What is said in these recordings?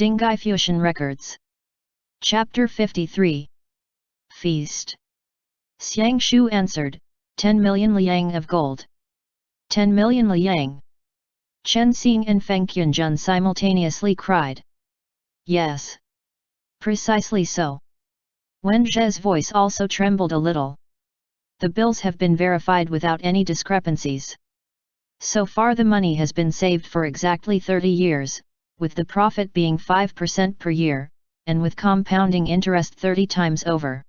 Dinghai Fusheng Records. Chapter 53. Feast. Xiang Shu answered, 10 million liang of gold. 10 million liang. Chen Xing and Feng Qianjun simultaneously cried. Yes. Precisely so. Wen Zhe's voice also trembled a little. The bills have been verified without any discrepancies. So far the money has been saved for exactly 30 years, with the profit being 5% per year, and with compounding interest 30 times over.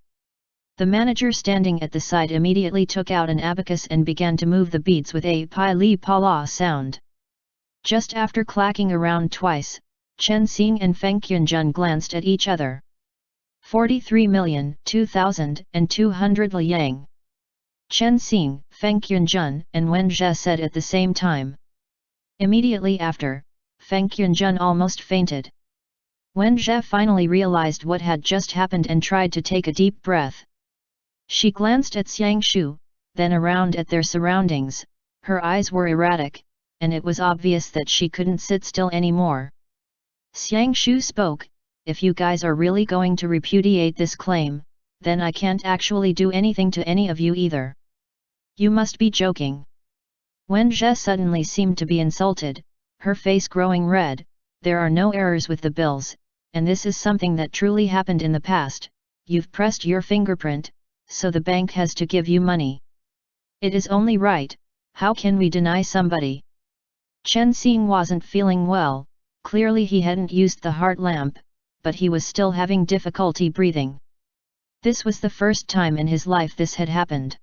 The manager standing at the side immediately took out an abacus and began to move the beads with a pi-li-pa-la sound. Just after clacking around twice, Chen Xing and Feng Qianjun glanced at each other. 43,02,200 liang. Chen Xing, Feng Qianjun, and Wen Zhe said at the same time. Immediately after, Feng Qianjun almost fainted. Wen Zhe finally realized what had just happened and tried to take a deep breath. She glanced at Xiang Shu, then around at their surroundings. Her eyes were erratic, and it was obvious that she couldn't sit still anymore. Xiang Shu spoke, "If you guys are really going to repudiate this claim, then I can't actually do anything to any of you either. You must be joking." Wen Zhe suddenly seemed to be insulted, her face growing red. "There are no errors with the bills, and this is something that truly happened in the past. You've pressed your fingerprint, so the bank has to give you money. It is only right. How can we deny somebody?" Chen Xing wasn't feeling well. Clearly he hadn't used the heart lamp, but he was still having difficulty breathing. This was the first time in his life this had happened.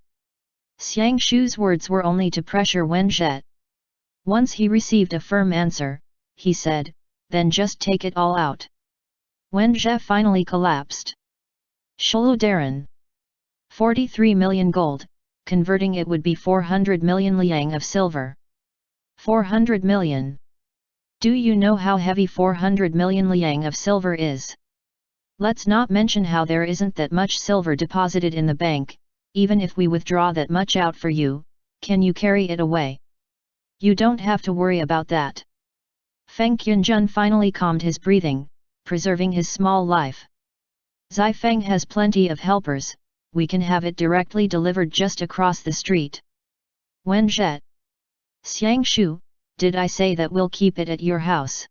Xiang Shu's words were only to pressure Wen Zhe. Once he received a firm answer, he said, "Then just take it all out." Wen Zhe finally collapsed. Shuludaran. 43 million gold, converting it would be 400 million liang of silver. 400 million. Do you know how heavy 400 million liang of silver is? Let's not mention how there isn't that much silver deposited in the bank. Even if we withdraw that much out for you, can you carry it away? You don't have to worry about that. Feng Qianjun finally calmed his breathing, preserving his small life. Zai Feng has plenty of helpers, we can have it directly delivered just across the street. Wen Zhe. Xiang Shu, did I say that we'll keep it at your house?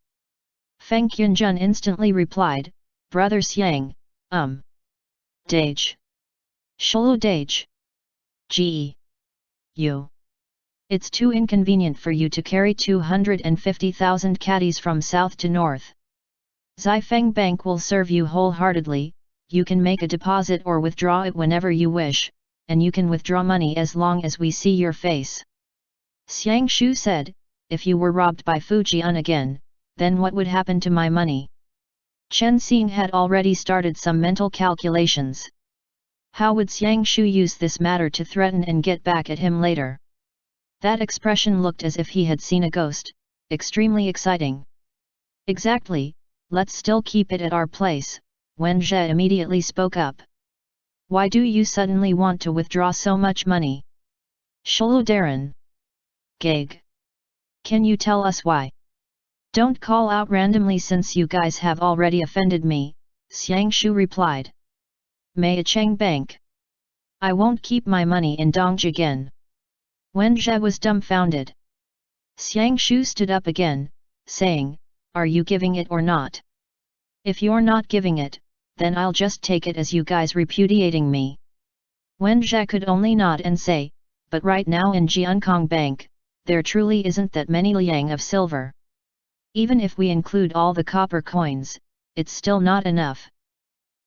Feng Qianjun instantly replied, "Brother Xiang, Dage. Shulu Dage. You. It's too inconvenient for you to carry 250,000 caddies from south to north. Zifeng Bank will serve you wholeheartedly. You can make a deposit or withdraw it whenever you wish, and you can withdraw money as long as we see your face." Xiang Shu said, "If you were robbed by Fujian again, then what would happen to my money?" Chen Xing had already started some mental calculations. How would Xiang Shu use this matter to threaten and get back at him later? That expression looked as if he had seen a ghost, extremely exciting. "Exactly, let's still keep it at our place," Wen Zhe immediately spoke up. "Why do you suddenly want to withdraw so much money?" Shuludaran. Gag. Can you tell us why? Don't call out randomly since you guys have already offended me, Xiang Shu replied. Mei Cheng Bank. I won't keep my money in Dongji again. Wen Zhe was dumbfounded. Xiang Shu stood up again, saying, "Are you giving it or not? If you're not giving it, then I'll just take it as you guys repudiating me." Wen Zhe could only nod and say, "But right now in Jiankong Bank, there truly isn't that many liang of silver. Even if we include all the copper coins, it's still not enough.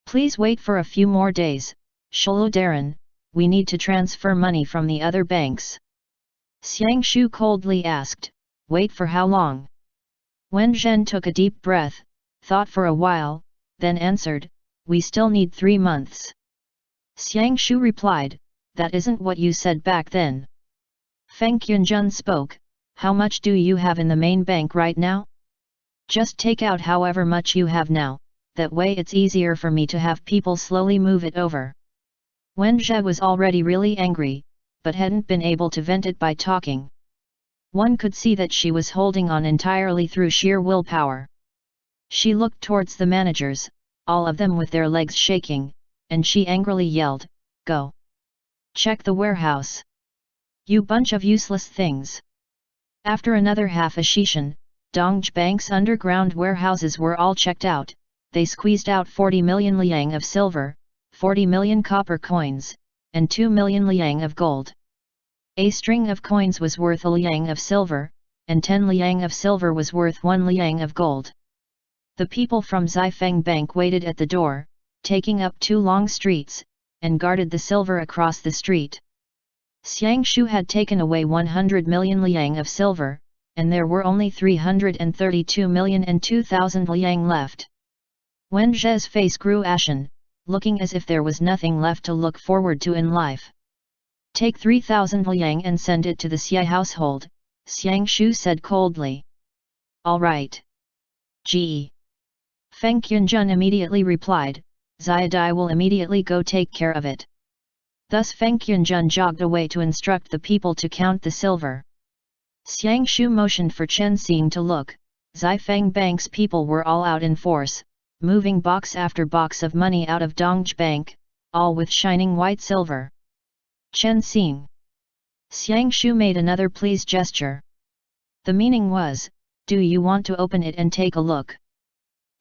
Please wait for a few more days, Shuludaran, we need to transfer money from the other banks." Xiang Shu coldly asked, "Wait for how long?" Wen Zhen took a deep breath, thought for a while, then answered, "We still need 3 months. Xiang Shu replied, "That isn't what you said back then." Feng Qianjun spoke, "How much do you have in the main bank right now? Just take out however much you have now, that way it's easier for me to have people slowly move it over." Wen Zhe was already really angry, but hadn't been able to vent it by talking. One could see that she was holding on entirely through sheer willpower. She looked towards the managers, all of them with their legs shaking, and she angrily yelled, "Go! Check the warehouse! You bunch of useless things!" After another half a shishan, Dinghai Bank's underground warehouses were all checked out. They squeezed out 40 million liang of silver, 40 million copper coins, and 2 million liang of gold. A string of coins was worth a liang of silver, and 10 liang of silver was worth 1 liang of gold. The people from Xifeng Bank waited at the door, taking up 2 long streets, and guarded the silver across the street. Xiang Shu had taken away 100 million liang of silver, and there were only 332 million and 2,000 liang left. Wen Zhe's face grew ashen, looking as if there was nothing left to look forward to in life. "Take 3,000 liang and send it to the Xie household," Xiang Shu said coldly. "All right. Ge." Feng Qianjun immediately replied, "Xiadai will immediately go take care of it." Thus Feng Qianjun jogged away to instruct the people to count the silver. Xiang Shu motioned for Chen Xing to look. Xifeng Bank's people were all out in force, moving box after box of money out of Dinghai Bank, all with shining white silver. "Chen Xing." Xiang Shu made another please gesture. The meaning was, "Do you want to open it and take a look?"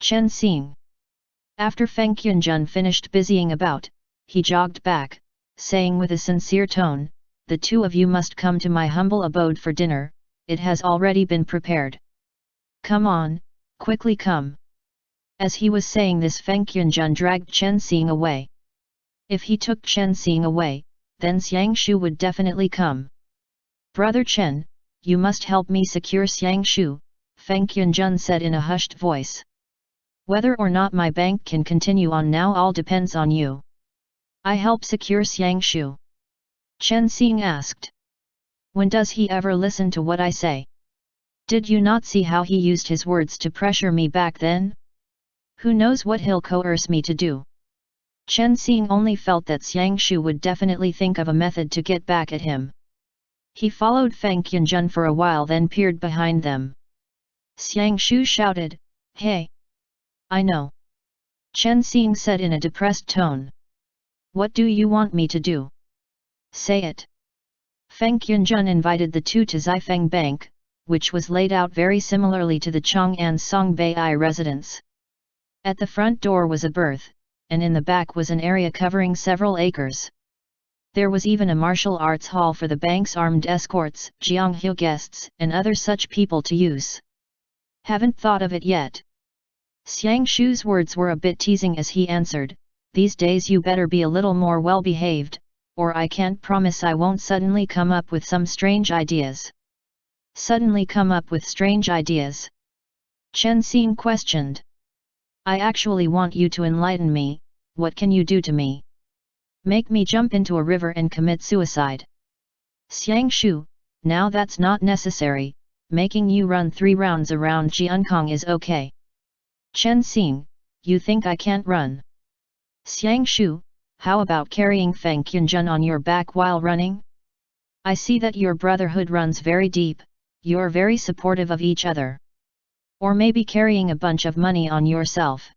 Chen Xing. After Feng Qianjun finished busying about, he jogged back, saying with a sincere tone, "The two of you must come to my humble abode for dinner, it has already been prepared. Come on, quickly come." As he was saying this, Feng Qianjun dragged Chen Xing away. If he took Chen Xing away, then Xiang Shu would definitely come. "Brother Chen, you must help me secure Xiang Shu," Feng Qianjun said in a hushed voice. "Whether or not my bank can continue on now all depends on you." "I help secure Xiang Shu?" Chen Xing asked. "When does he ever listen to what I say? Did you not see how he used his words to pressure me back then? Who knows what he'll coerce me to do?" Chen Xing only felt that Xiang Shu would definitely think of a method to get back at him. He followed Feng Qianjun for a while, then peered behind them. Xiang Shu shouted, "Hey! I know!" Chen Xing said in a depressed tone. "What do you want me to do? Say it." Feng Qianjun invited the two to Xifeng Bank, which was laid out very similarly to the Chang'an Songbei residence. At the front door was a berth, and in the back was an area covering several acres. There was even a martial arts hall for the bank's armed escorts, Jianghe guests, and other such people to use. "Haven't thought of it yet." Xiang Shu's words were a bit teasing as he answered, "These days you better be a little more well-behaved, or I can't promise I won't suddenly come up with some strange ideas." "Suddenly come up with strange ideas?" Chen Xing questioned. "I actually want you to enlighten me. What can you do to me? Make me jump into a river and commit suicide?" Xiang Shu, "Now that's not necessary, making you run 3 rounds around Jiankong is okay." Chen Xing, "You think I can't run?" Xiang Shu, "How about carrying Feng Qianjun on your back while running? I see that your brotherhood runs very deep, you're very supportive of each other. Or maybe carrying a bunch of money on yourself."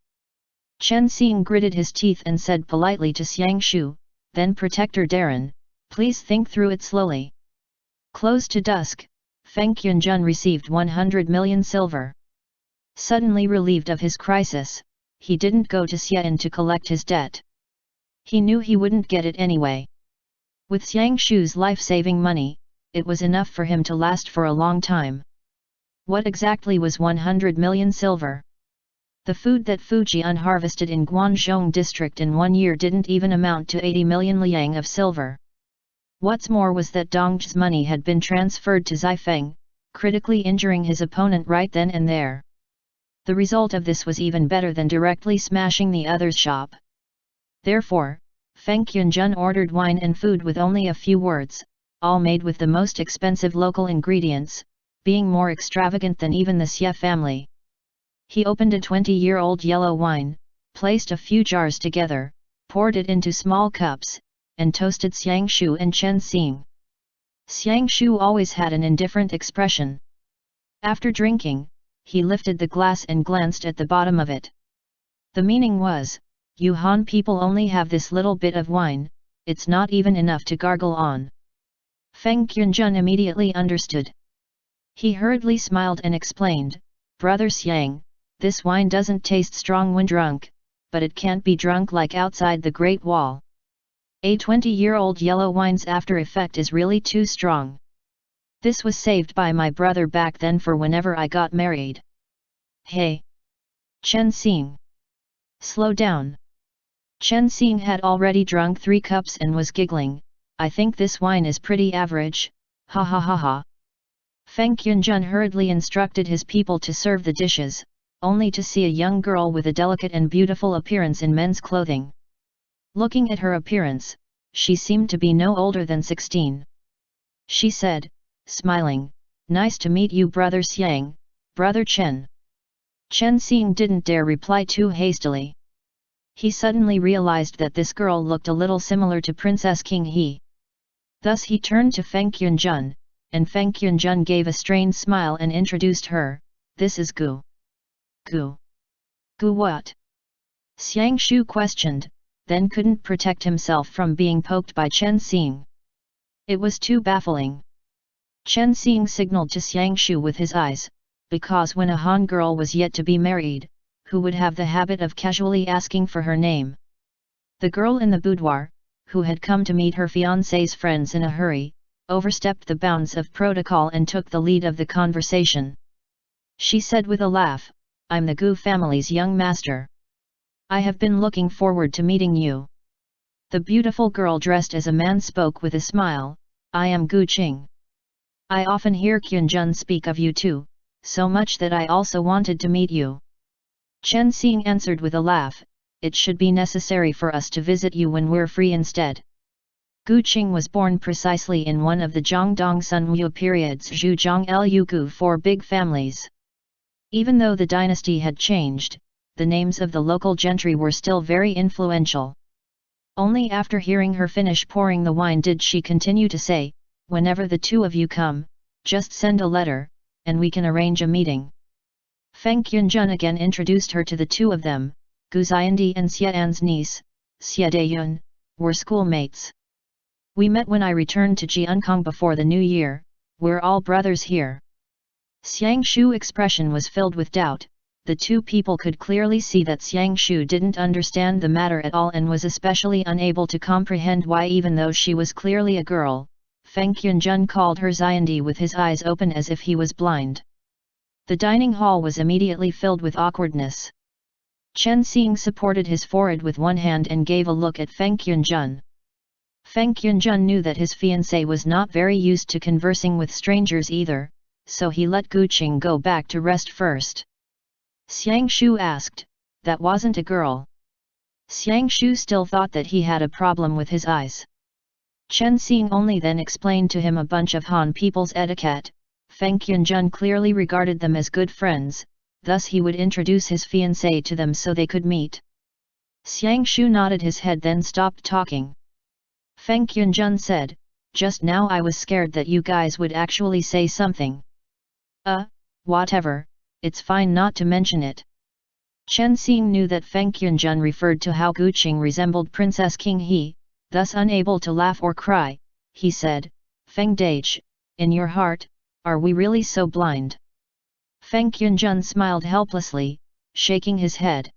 Chen Xing gritted his teeth and said politely to Xiang Shu, "Then Protector Darren, please think through it slowly." Close to dusk, Feng Qianjun received 100 million silver. Suddenly relieved of his crisis, he didn't go to Xian to collect his debt. He knew he wouldn't get it anyway. With Xiang Shu's life-saving money, it was enough for him to last for a long time. What exactly was 100 million silver? The food that Fujian harvested in Guangzhou district in 1 year didn't even amount to 80 million liang of silver. What's more was that Dinghai's money had been transferred to Xifeng, critically injuring his opponent right then and there. The result of this was even better than directly smashing the other's shop. Therefore, Feng Qianjun ordered wine and food with only a few words, all made with the most expensive local ingredients, being more extravagant than even the Xie family. He opened a 20-year-old yellow wine, placed a few jars together, poured it into small cups, and toasted Xiang Shu and Chen Xing. Xiang Shu always had an indifferent expression. After drinking, he lifted the glass and glanced at the bottom of it. The meaning was, "You Han people only have this little bit of wine, it's not even enough to gargle on." Feng Qianzhen immediately understood. He hurriedly smiled and explained, "Brother Xiang, this wine doesn't taste strong when drunk, but it can't be drunk like outside the Great Wall. A 20-year-old yellow wine's after effect is really too strong. This was saved by my brother back then for whenever I got married." "Hey! Chen Xing! Slow down." Chen Xing had already drunk 3 cups and was giggling, "I think this wine is pretty average, ha ha ha ha." Feng Qianzhen hurriedly instructed his people to serve the dishes, only to see a young girl with a delicate and beautiful appearance in men's clothing. Looking at her appearance, she seemed to be no older than 16. She said, smiling, "Nice to meet you, Brother Xiang, Brother Chen." Chen Xing didn't dare reply too hastily. He suddenly realized that this girl looked a little similar to Princess King He. Thus he turned to Feng Qianzhen, and Feng Qianzhen gave a strained smile and introduced her, "This is Gu." "Gu? Gu what?" Xiang Shu questioned, then couldn't protect himself from being poked by Chen Xing. It was too baffling. Chen Xing signaled to Xiang Shu with his eyes, because when a Han girl was yet to be married, who would have the habit of casually asking for her name? The girl in the boudoir, who had come to meet her fiancé's friends in a hurry, overstepped the bounds of protocol and took the lead of the conversation. She said with a laugh, "I'm the Gu family's young master. I have been looking forward to meeting you." The beautiful girl dressed as a man spoke with a smile, "I am Gu Qing. I often hear Qianzhen speak of you too, so much that I also wanted to meet you." Chen Xing answered with a laugh, "It should be necessary for us to visit you when we're free instead." Gu Qing was born precisely in one of the Zhongdong Sunwu period's Zhu Zhong Lu Gu 4 big families. Even though the dynasty had changed, the names of the local gentry were still very influential. Only after hearing her finish pouring the wine did she continue to say, "Whenever the two of you come, just send a letter, and we can arrange a meeting." Feng Qianzhen again introduced her to the two of them. Gu Xiandi and Xian's niece, Xia Dayun, were schoolmates. "We met when I returned to Jiankong before the new year, we're all brothers here." Xiang Shu's expression was filled with doubt. The two people could clearly see that Xiang Shu didn't understand the matter at all and was especially unable to comprehend why, even though she was clearly a girl, Feng Qianzhen called her Xiandi with his eyes open as if he was blind. The dining hall was immediately filled with awkwardness. Chen Xing supported his forehead with one hand and gave a look at Feng Qianzhen. Feng Qianzhen knew that his fiancé was not very used to conversing with strangers either, so he let Gu Qing go back to rest first. Xiang Shu asked, "That wasn't a girl?" Xiang Shu still thought that he had a problem with his eyes. Chen Xing only then explained to him a bunch of Han people's etiquette. Feng Qianzhen clearly regarded them as good friends, thus he would introduce his fiancé to them so they could meet. Xiang Shu nodded his head then stopped talking. Feng Qianzhen said, "Just now I was scared that you guys would actually say something." Whatever, it's fine not to mention it." Chen Xing knew that Feng Qianzhen referred to how Gu Qing resembled Princess King He, thus unable to laugh or cry, he said, "Feng Daige, in your heart, are we really so blind?" Feng Qianzhen smiled helplessly, shaking his head.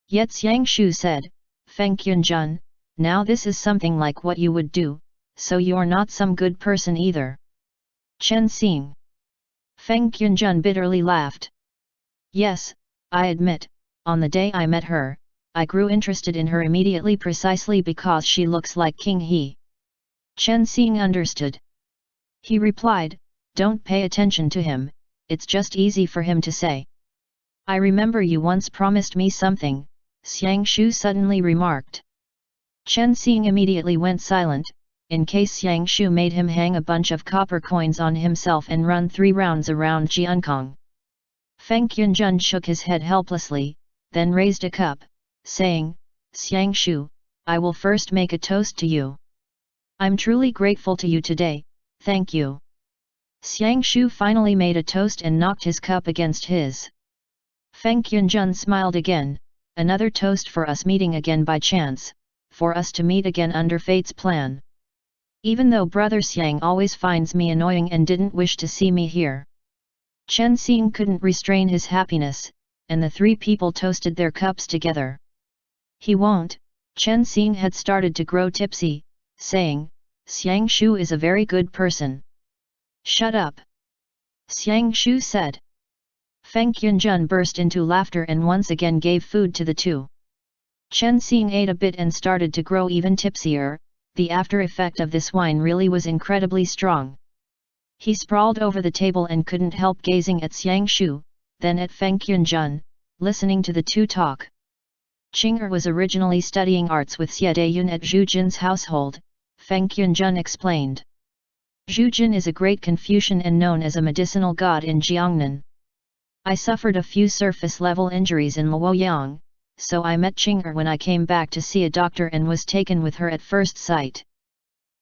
Yet Xiang Shu said, "Feng Qianzhen, now this is something like what you would do, so you're not some good person either." Chen Xing. Feng Qianzhen bitterly laughed. "Yes, I admit, on the day I met her, I grew interested in her immediately precisely because she looks like King He." Chen Xing understood. He replied, "Don't pay attention to him, it's just easy for him to say." "I remember you once promised me something," Xiang Shu suddenly remarked. Chen Xing immediately went silent, in case Xiang Shu made him hang a bunch of copper coins on himself and run 3 rounds around Jiankong. Feng Qianzhen shook his head helplessly, then raised a cup, saying, "Xiang Shu, I will first make a toast to you. I'm truly grateful to you today, thank you." Xiang Shu finally made a toast and knocked his cup against his. Feng Yunjun smiled again, another toast for us meeting again by chance, for us to meet again under fate's plan. Even though brother Xiang always finds me annoying and didn't wish to see me here. Chen Xing couldn't restrain his happiness, and the three people toasted their cups together. He won't. Chen Xing had started to grow tipsy, saying, Xiang Shu is a very good person. Shut up! Xiang Shu said. Feng Yunjun burst into laughter and once again gave food to the two. Chen Xing ate a bit and started to grow even tipsier. The after effect of this wine really was incredibly strong. He sprawled over the table and couldn't help gazing at Xiang Shu, then at Feng Yunjun, listening to the two talk. Qing'er was originally studying arts with Xie Dayun at Zhu Jin's household, Feng Yunjun explained. Zhu Jin is a great Confucian and known as a medicinal god in Jiangnan. I suffered a few surface-level injuries in Luoyang, so I met Qing'er when I came back to see a doctor and was taken with her at first sight.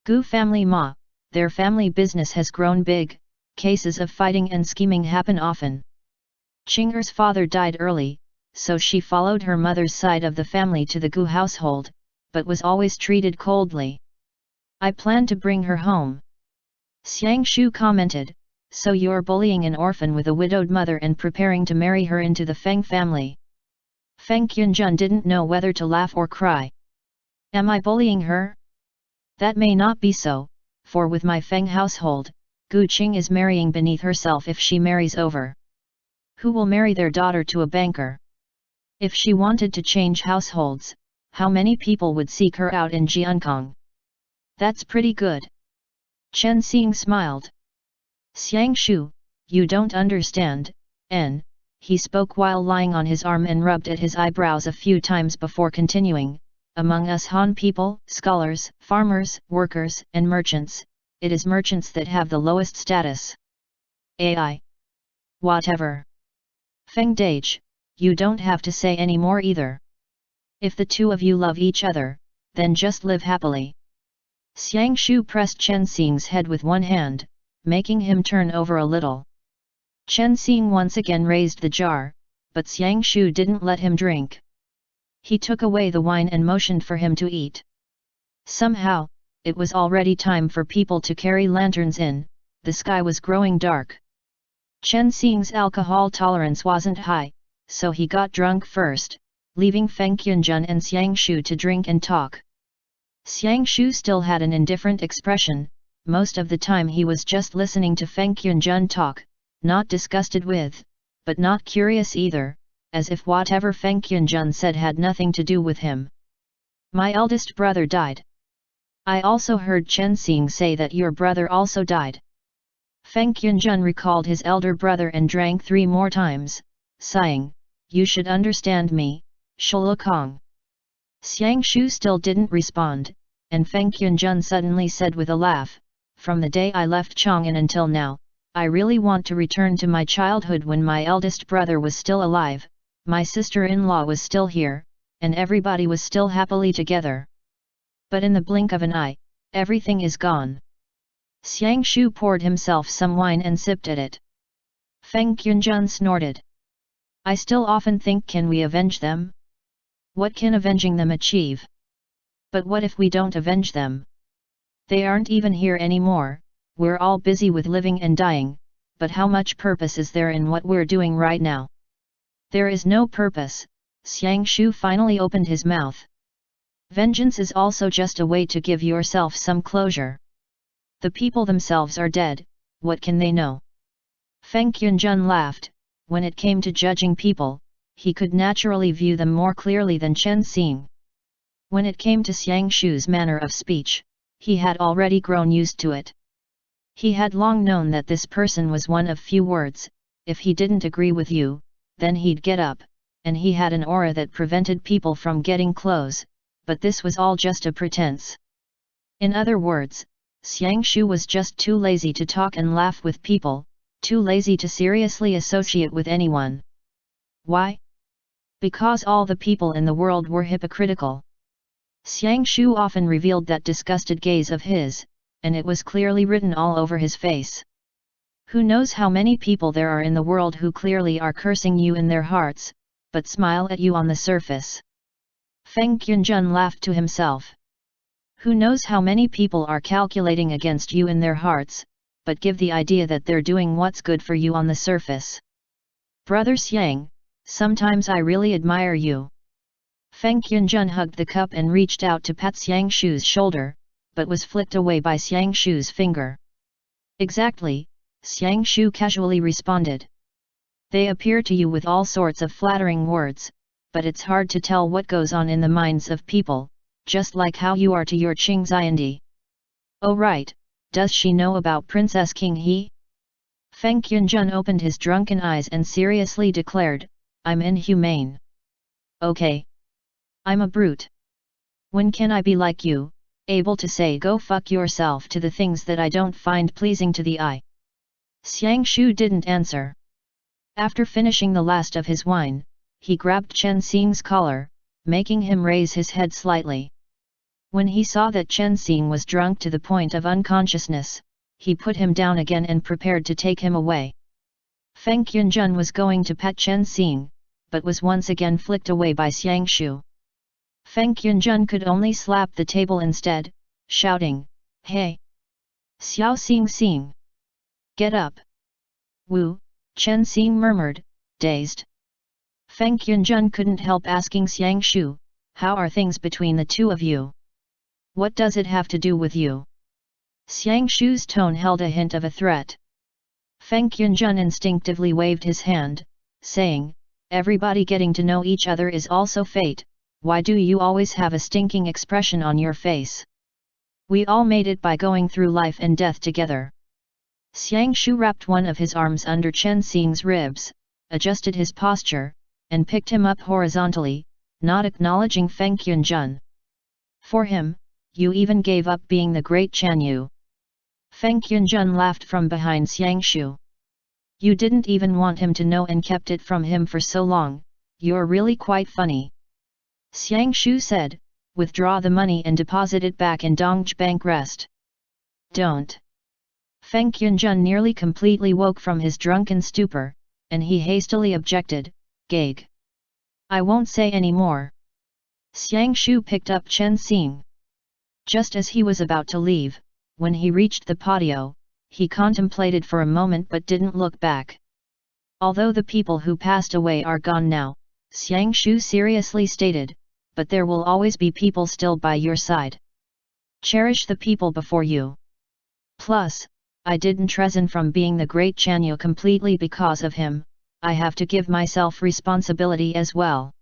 Gu family Ma, their family business has grown big, cases of fighting and scheming happen often. Qing'er's father died early, so she followed her mother's side of the family to the Gu household, but was always treated coldly. I plan to bring her home. Xiang Shu commented, so you're bullying an orphan with a widowed mother and preparing to marry her into the Feng family. Feng Yunjun didn't know whether to laugh or cry. Am I bullying her? That may not be so, for with my Feng household, Gu Qing is marrying beneath herself if she marries over. Who will marry their daughter to a banker? If she wanted to change households, how many people would seek her out in Jiankong? That's pretty good. Chen Xing smiled. Xiang Shu, you don't understand, he spoke while lying on his arm and rubbed at his eyebrows a few times before continuing, among us Han people, scholars, farmers, workers, and merchants, it is merchants that have the lowest status. AI. Whatever. Feng Dage, you don't have to say any more either. If the two of you love each other, then just live happily. Xiang Shu pressed Chen Xing's head with one hand, making him turn over a little. Chen Xing once again raised the jar, but Xiang Shu didn't let him drink. He took away the wine and motioned for him to eat. Somehow, it was already time for people to carry lanterns in, the sky was growing dark. Chen Xing's alcohol tolerance wasn't high, so he got drunk first, leaving Feng Yunjun and Xiang Shu to drink and talk. Xiang Shu still had an indifferent expression, most of the time he was just listening to Feng Yunjun talk, not disgusted with, but not curious either, as if whatever Feng Yunjun said had nothing to do with him. My eldest brother died. I also heard Chen Xing say that your brother also died. Feng Yunjun recalled his elder brother and drank 3 more times, sighing, you should understand me, Shulukong. Xiang Shu still didn't respond, and Feng Yunjun suddenly said with a laugh, from the day I left Chang'an until now, I really want to return to my childhood when my eldest brother was still alive, my sister-in-law was still here, and everybody was still happily together. But in the blink of an eye, everything is gone. Xiang Shu poured himself some wine and sipped at it. Feng Yunjun snorted. I still often think, can we avenge them? What can avenging them achieve? But what if we don't avenge them? They aren't even here anymore, we're all busy with living and dying, but how much purpose is there in what we're doing right now? There is no purpose. Xiang Shu finally opened his mouth. Vengeance is also just a way to give yourself some closure. The people themselves are dead, what can they know? Feng Yunjun laughed. When it came to judging people, he could naturally view them more clearly than Chen Xing. When it came to Xiang Shu's manner of speech, he had already grown used to it. He had long known that this person was one of few words, if he didn't agree with you, then he'd get up, and he had an aura that prevented people from getting close, but this was all just a pretense. In other words, Xiang Shu was just too lazy to talk and laugh with people, too lazy to seriously associate with anyone. Why? Because all the people in the world were hypocritical. Xiang Shu often revealed that disgusted gaze of his, and it was clearly written all over his face. Who knows how many people there are in the world who clearly are cursing you in their hearts, but smile at you on the surface. Feng Qianzhen laughed to himself. Who knows how many people are calculating against you in their hearts, but give the idea that they're doing what's good for you on the surface. Brother Xiang, sometimes I really admire you. Feng Qianzhen hugged the cup and reached out to pat Xiang Shu's shoulder, but was flicked away by Xiang Shu's finger. Exactly, Xiang Shu casually responded. They appear to you with all sorts of flattering words, but it's hard to tell what goes on in the minds of people, just like how you are to your Qing Xiandi. Oh right, does she know about Princess King He? Feng Qianzhen opened his drunken eyes and seriously declared, I'm inhumane. Okay. I'm a brute. When can I be like you, able to say go fuck yourself to the things that I don't find pleasing to the eye? Xiang Shu didn't answer. After finishing the last of his wine, he grabbed Chen Xing's collar, making him raise his head slightly. When he saw that Chen Xing was drunk to the point of unconsciousness, he put him down again and prepared to take him away. Feng Qianzhen was going to pet Chen Xing, but was once again flicked away by Xiang Shu. Feng Qianzhen could only slap the table instead, shouting, Hey! Xiao Xing Xing! Get up! Wu, Chen Xing murmured, dazed. Feng Qianzhen couldn't help asking Xiang Shu, how are things between the two of you? What does it have to do with you? Xiang Shu's tone held a hint of a threat. Feng Qianzhen instinctively waved his hand, saying, everybody getting to know each other is also fate, why do you always have a stinking expression on your face? We all made it by going through life and death together. Xiang Shu wrapped one of his arms under Chen Xing's ribs, adjusted his posture, and picked him up horizontally, not acknowledging Feng Qianzhen. For him, you even gave up being the great Chanyu. Feng Qianzhen laughed from behind Xiang Shu. You didn't even want him to know and kept it from him for so long, you're really quite funny. Xiang Shu said, withdraw the money and deposit it back in Dongzhi Bank Rest. Don't. Feng Qianzhen nearly completely woke from his drunken stupor, and he hastily objected, Gag. I won't say any more. Xiang Shu picked up Chen Xing. Just as he was about to leave, when he reached the patio, he contemplated for a moment but didn't look back. Although the people who passed away are gone now, Xiang Shu seriously stated, but there will always be people still by your side. Cherish the people before you. Plus, I didn't resign from being the great Chanyu completely because of him, I have to give myself responsibility as well.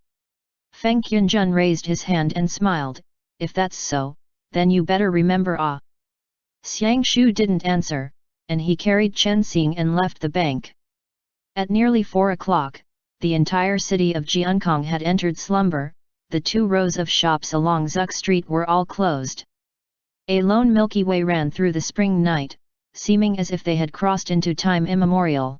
Feng Qianzhen raised his hand and smiled, if that's so, then you better remember ah. Xiang Shu didn't answer, and he carried Chen Xing and left the bank. At nearly 4 o'clock, the entire city of Jiankong had entered slumber, the 2 rows of shops along Zuk Street were all closed. A lone Milky Way ran through the spring night, seeming as if they had crossed into time immemorial.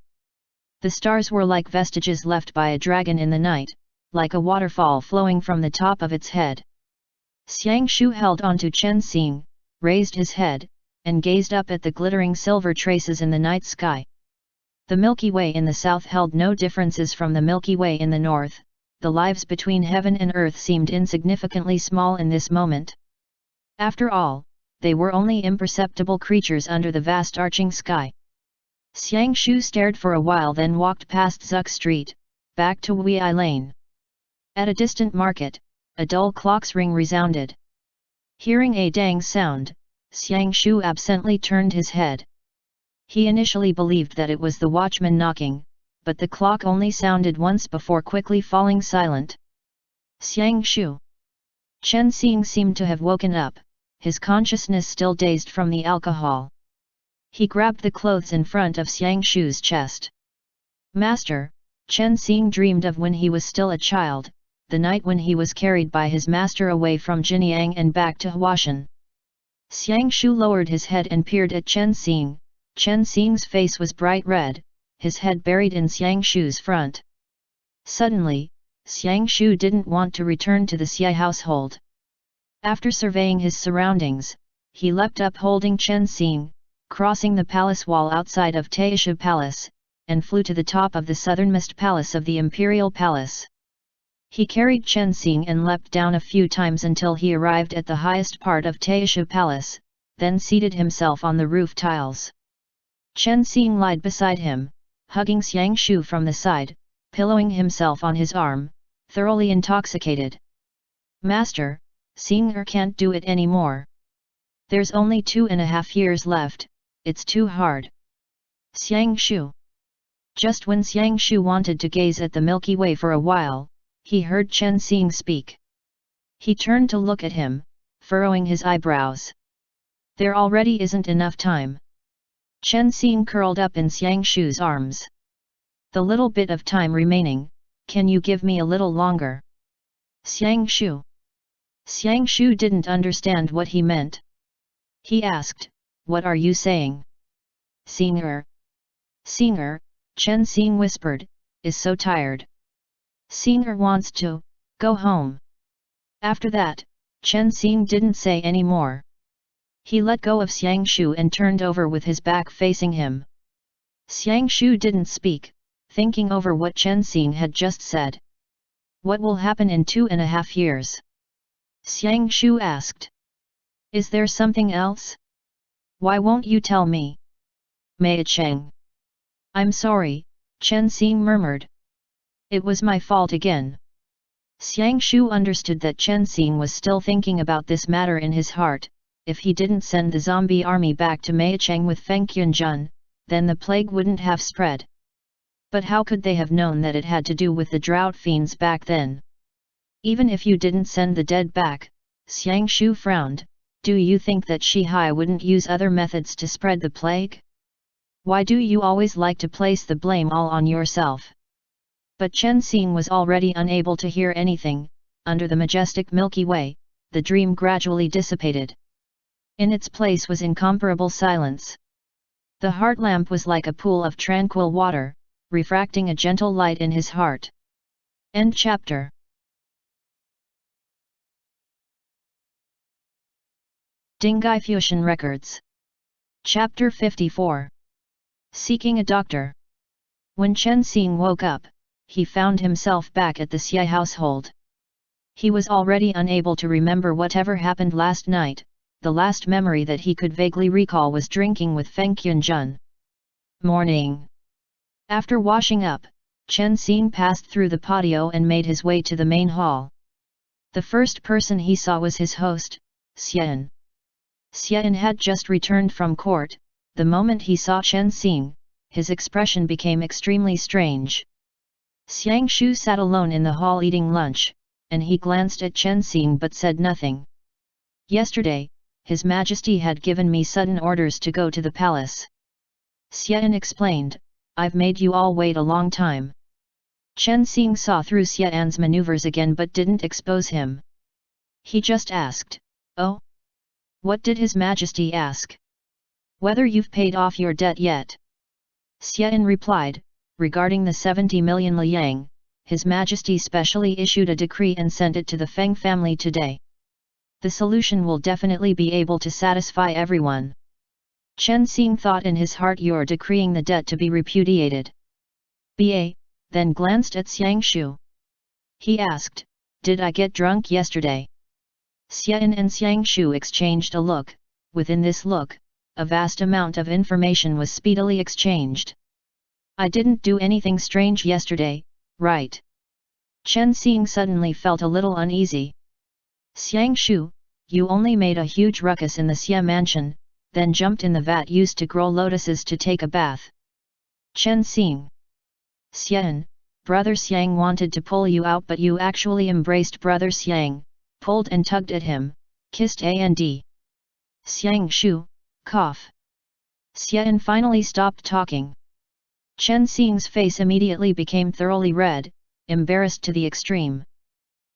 The stars were like vestiges left by a dragon in the night, like a waterfall flowing from the top of its head. Xiang Shu held onto Chen Xing, raised his head, and gazed up at the glittering silver traces in the night sky. The Milky Way in the south held no differences from the Milky Way in the north, the lives between heaven and earth seemed insignificantly small in this moment. After all, they were only imperceptible creatures under the vast arching sky. Xiang Shu stared for a while, then walked past Zuk Street, back to Wei Lane. At a distant market, a dull clock's ring resounded. Hearing a dang sound, Xiang Shu absently turned his head. He initially believed that it was the watchman knocking, but the clock only sounded once before quickly falling silent. Xiang Shu. Chen Xing seemed to have woken up, his consciousness still dazed from the alcohol. He grabbed the clothes in front of Xiang Shu's chest. Master, Chen Xing dreamed of when he was still a child, the night when he was carried by his master away from Jinyang and back to Huashan. Xiang Shu lowered his head and peered at Chen Xing. Chen Xing's face was bright red, his head buried in Xiang Shu's front. Suddenly, Xiang Shu didn't want to return to the Xie household. After surveying his surroundings, he leapt up holding Chen Xing, crossing the palace wall outside of Taisha Palace, and flew to the top of the southernmost palace of the Imperial Palace. He carried Chen Xing and leapt down a few times until he arrived at the highest part of Taisha Palace, then seated himself on the roof tiles. Chen Xing lied beside him, hugging Xiang Shu from the side, pillowing himself on his arm, thoroughly intoxicated. "Master, Xing can't do it anymore. There's only 2.5 years left, it's too hard." Xiang Shu. Just when Xiang Shu wanted to gaze at the Milky Way for a while, he heard Chen Xing speak. He turned to look at him, furrowing his eyebrows. "There already isn't enough time." Chen Xing curled up in Xiang Shu's arms. "The little bit of time remaining, can you give me a little longer?" Xiang Shu. Xiang Shu didn't understand what he meant. He asked, "What are you saying?" "Xing Xing," Chen Xing whispered, "is so tired. Xing wants to go home." After that, Chen Xing didn't say any more. He let go of Xiang Shu and turned over with his back facing him. Xiang Shu didn't speak, thinking over what Chen Xing had just said. "What will happen in 2.5 years?" Xiang Shu asked. "Is there something else? Why won't you tell me?" "Mei Cheng." "I'm sorry," Chen Xing murmured. "It was my fault again." Xiang Shu understood that Chen Xing was still thinking about this matter in his heart. If he didn't send the zombie army back to Mei Cheng with Feng Yunjun, then the plague wouldn't have spread. But how could they have known that it had to do with the drought fiends back then? "Even if you didn't send the dead back," Xiang Shu frowned, "do you think that Shihai wouldn't use other methods to spread the plague? Why do you always like to place the blame all on yourself?" But Chen Xing was already unable to hear anything. Under the majestic Milky Way, the dream gradually dissipated. In its place was incomparable silence. The heart lamp was like a pool of tranquil water, refracting a gentle light in his heart. End chapter. Dinghai Fusheng Records. Chapter 54. Seeking a Doctor. When Chen Xing woke up, he found himself back at the Xie household. He was already unable to remember whatever happened last night. The last memory that he could vaguely recall was drinking with Feng Yunjun. Morning. After washing up, Chen Xing passed through the patio and made his way to the main hall. The first person he saw was his host, Xian. Xian had just returned from court. The moment he saw Chen Xing, his expression became extremely strange. Xiang Shu sat alone in the hall eating lunch, and he glanced at Chen Xing but said nothing. "Yesterday, His Majesty had given me sudden orders to go to the palace." Xian explained, "I've made you all wait a long time." Chen Xing saw through Xian's maneuvers again but didn't expose him. He just asked, "Oh? What did His Majesty ask?" "Whether you've paid off your debt yet." Xian replied, "Regarding the 70 million liang, His Majesty specially issued a decree and sent it to the Feng family today. The solution will definitely be able to satisfy everyone." Chen Xing thought in his heart, "You're decreeing the debt to be repudiated." Ba, then glanced at Xiang Shu. He asked, "Did I get drunk yesterday?" Xian and Xiang Shu exchanged a look. Within this look, a vast amount of information was speedily exchanged. "I didn't do anything strange yesterday, right?" Chen Xing suddenly felt a little uneasy. "Xiang Shu, you only made a huge ruckus in the Xie mansion, then jumped in the vat used to grow lotuses to take a bath." Chen Xing. "Xian, Brother Xiang wanted to pull you out but you actually embraced Brother Xiang, pulled and tugged at him, kissed and..." Xiang Shu, cough. Xian finally stopped talking. Chen Xing's face immediately became thoroughly red, embarrassed to the extreme.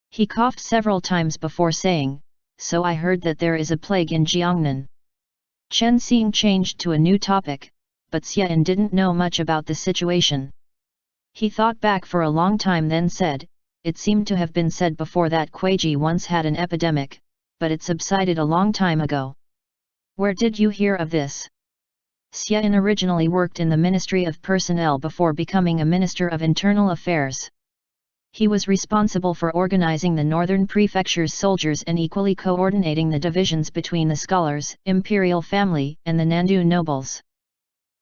He coughed several times before saying, "So I heard that there is a plague in Jiangnan." Chen Xing changed to a new topic, but Xian didn't know much about the situation. He thought back for a long time then said, "It seemed to have been said before that Kuiji once had an epidemic, but it subsided a long time ago." "Where did you hear of this?" Xian originally worked in the Ministry of Personnel before becoming a Minister of Internal Affairs. He was responsible for organizing the northern prefecture's soldiers and equally coordinating the divisions between the scholars, imperial family, and the Nandu nobles.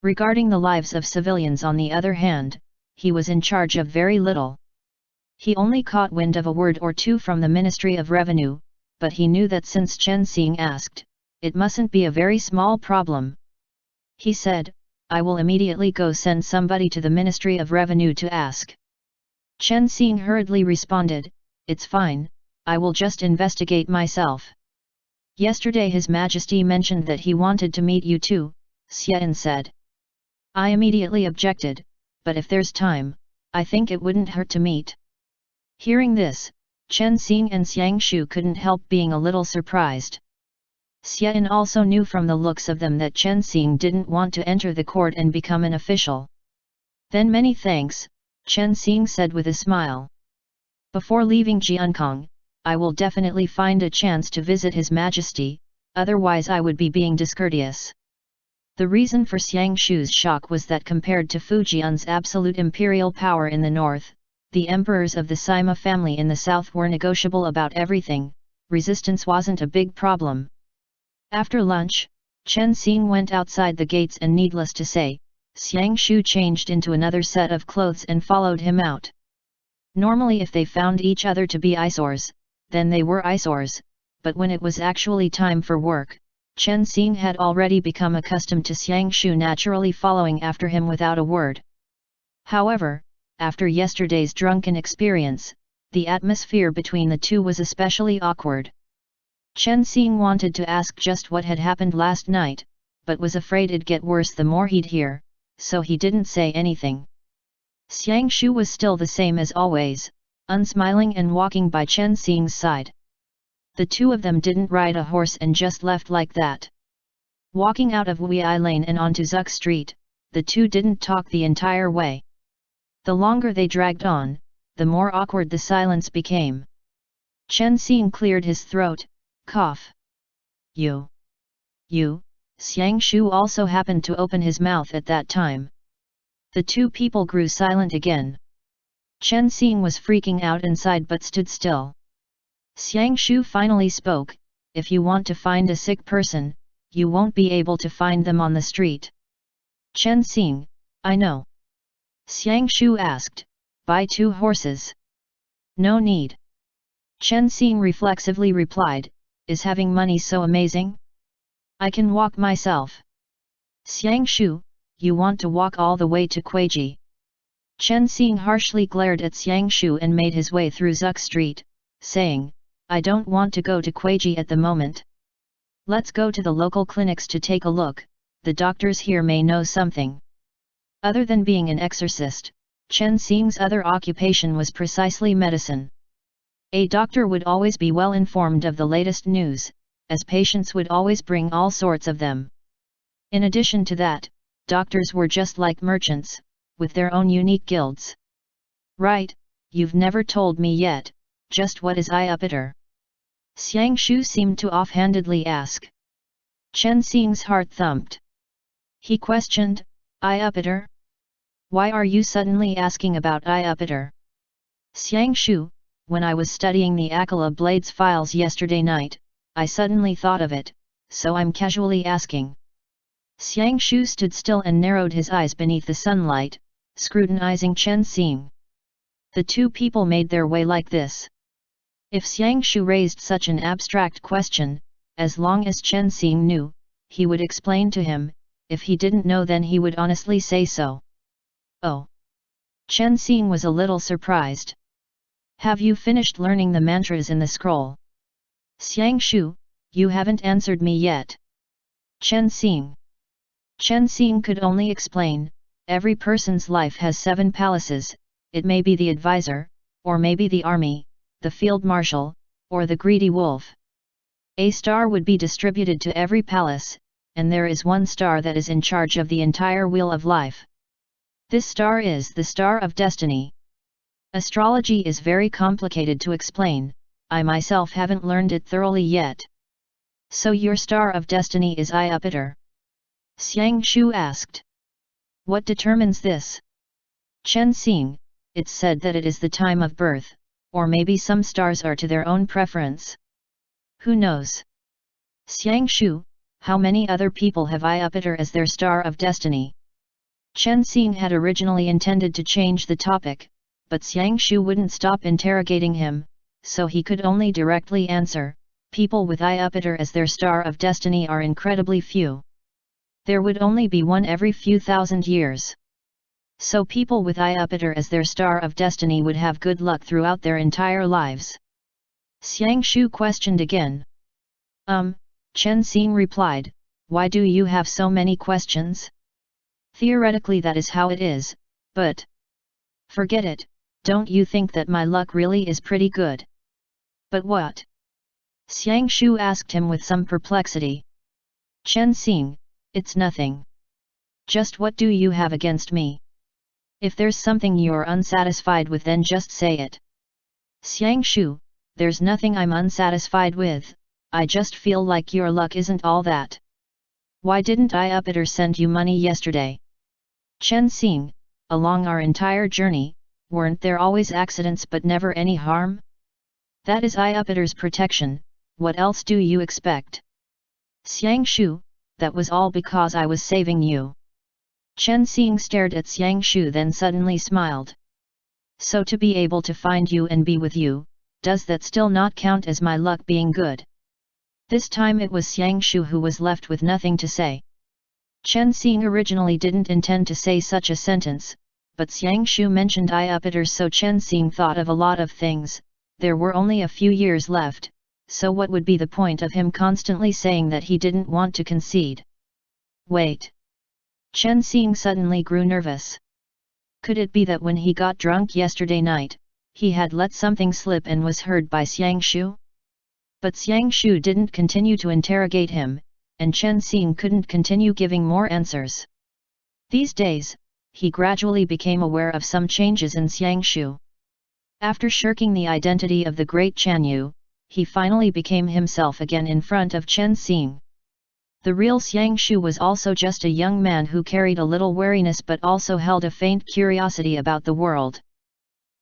Regarding the lives of civilians, on the other hand, he was in charge of very little. He only caught wind of a word or two from the Ministry of Revenue, but he knew that since Chen Xing asked, it mustn't be a very small problem. He said, "I will immediately go send somebody to the Ministry of Revenue to ask." Chen Xing hurriedly responded, "It's fine, I will just investigate myself." "Yesterday His Majesty mentioned that he wanted to meet you too," Xian said. I immediately objected, "But if there's time, I think it wouldn't hurt to meet." Hearing this, Chen Xing and Xiang Shu couldn't help being a little surprised. Xian also knew from the looks of them that Chen Xing didn't want to enter the court and become an official. "Then many thanks," Chen Xing said with a smile. "Before leaving Jiankong, I will definitely find a chance to visit His Majesty, otherwise I would be being discourteous." The reason for Xiang Shu's shock was that compared to Fujian's absolute imperial power in the north, the emperors of the Sima family in the south were negotiable about everything. Resistance wasn't a big problem. After lunch, Chen Xing went outside the gates and, needless to say, Xiang Shu changed into another set of clothes and followed him out. Normally if they found each other to be eyesores, then they were eyesores, but when it was actually time for work, Chen Xing had already become accustomed to Xiang Shu naturally following after him without a word. However, after yesterday's drunken experience, the atmosphere between the two was especially awkward. Chen Xing wanted to ask just what had happened last night, but was afraid it'd get worse the more he'd hear, so he didn't say anything. Xiang Shu was still the same as always, unsmiling and walking by Chen Xing's side. The two of them didn't ride a horse and just left like that. Walking out of Wei Lane and onto Zuk Street, the two didn't talk the entire way. The longer they dragged on, the more awkward the silence became. Chen Xing cleared his throat, cough. You. Xiang Shu also happened to open his mouth at that time. The two people grew silent again. Chen Xing was freaking out inside but stood still. Xiang Shu finally spoke, "If you want to find a sick person, you won't be able to find them on the street." Chen Xing, "I know." Xiang Shu asked, "Buy 2 horses." "No need." Chen Xing reflexively replied, "Is having money so amazing? I can walk myself." "Xiang Shu, you want to walk all the way to Kuiji?" Chen Xing harshly glared at Xiang Shu and made his way through Zuk Street, saying, "I don't want to go to Kuiji at the moment. Let's go to the local clinics to take a look, the doctors here may know something." Other than being an exorcist, Chen Xing's other occupation was precisely medicine. A doctor would always be well informed of the latest news, as patients would always bring all sorts of them. In addition to that, doctors were just like merchants, with their own unique guilds. "Right, you've never told me yet, just what is Iupator?" Xiang Shu seemed to offhandedly ask. Chen Xing's heart thumped. He questioned, "Iupator? Why are you suddenly asking about Iupator?" "Xiang Shu, when I was studying the Akala Blades files yesterday night, I suddenly thought of it, so I'm casually asking." Xiang Shu stood still and narrowed his eyes beneath the sunlight, scrutinizing Chen Xing. The two people made their way like this. If Xiang Shu raised such an abstract question, as long as Chen Xing knew, he would explain to him. If he didn't know, then he would honestly say so. "Oh." Chen Xing was a little surprised. "Have you finished learning the mantras in the scroll?" "Xiang Shu, you haven't answered me yet." Chen Xing. Chen Xing could only explain, every person's life has 7 palaces, it may be the advisor, or maybe the army, the field marshal, or the greedy wolf. A star would be distributed to every palace, and there is one star that is in charge of the entire wheel of life. This star is the star of destiny. Astrology is very complicated to explain, I myself haven't learned it thoroughly yet. So your star of destiny is Iupator. Xiang Shu asked. What determines this? Chen Xing, it's said that it is the time of birth, or maybe some stars are to their own preference. Who knows? Xiang Shu, how many other people have Jupiter as their star of destiny? Chen Xing had originally intended to change the topic, but Xiang Shu wouldn't stop interrogating him, so he could only directly answer, people with Jupiter as their star of destiny are incredibly few. There would only be one every few thousand years. So people with Jupiter as their star of destiny would have good luck throughout their entire lives. Xiang Shu questioned again. Chen Xing replied, why do you have so many questions? Theoretically that is how it is, but... Forget it, don't you think that my luck really is pretty good? But what? Xiang Shu asked him with some perplexity. Chen Xing, it's nothing. Just what do you have against me? If there's something you're unsatisfied with then just say it. Xiang Shu, there's nothing I'm unsatisfied with, I just feel like your luck isn't all that. Why didn't Jupiter send you money yesterday? Chen Xing, along our entire journey, weren't there always accidents but never any harm? That is Jupiter's protection, what else do you expect? Xiang Shu, that was all because I was saving you. Chen Xing stared at Xiang Shu then suddenly smiled. So to be able to find you and be with you, does that still not count as my luck being good? This time it was Xiang Shu who was left with nothing to say. Chen Xing originally didn't intend to say such a sentence, but Xiang Shu mentioned Jupiter so Chen Xing thought of a lot of things. There were only a few years left, so what would be the point of him constantly saying that he didn't want to concede? Wait. Chen Xing suddenly grew nervous. Could it be that when he got drunk yesterday night, he had let something slip and was heard by Xiang Shu? But Xiang Shu didn't continue to interrogate him, and Chen Xing couldn't continue giving more answers. These days, he gradually became aware of some changes in Xiang Shu. After shirking the identity of the great Chan Yu, he finally became himself again in front of Chen Xing. The real Xiang Shu was also just a young man who carried a little wariness but also held a faint curiosity about the world.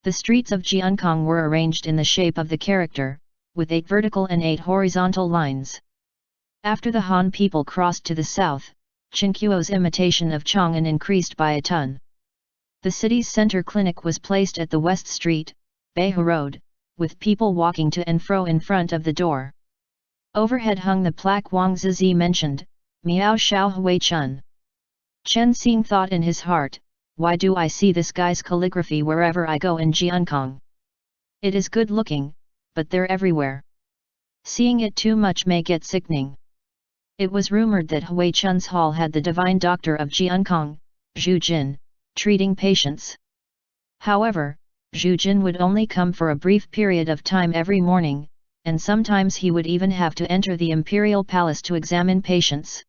The streets of Jiankong were arranged in the shape of the character, with 8 vertical and 8 horizontal lines. After the Han people crossed to the south, Qinquo's imitation of Chang'an increased by a ton. The city's center clinic was placed at the West Street, Beihu Road, with people walking to and fro in front of the door. Overhead hung the plaque Wang Zizi mentioned, Miao Xiao Hui Chun. Chen Xing thought in his heart, why do I see this guy's calligraphy wherever I go in Jiankong? It is good looking, but they're everywhere. Seeing it too much may get sickening. It was rumored that Hui Chun's hall had the divine doctor of Jiankong, Zhu Jin, treating patients. However, Zhu Jin would only come for a brief period of time every morning, and sometimes he would even have to enter the imperial palace to examine patients.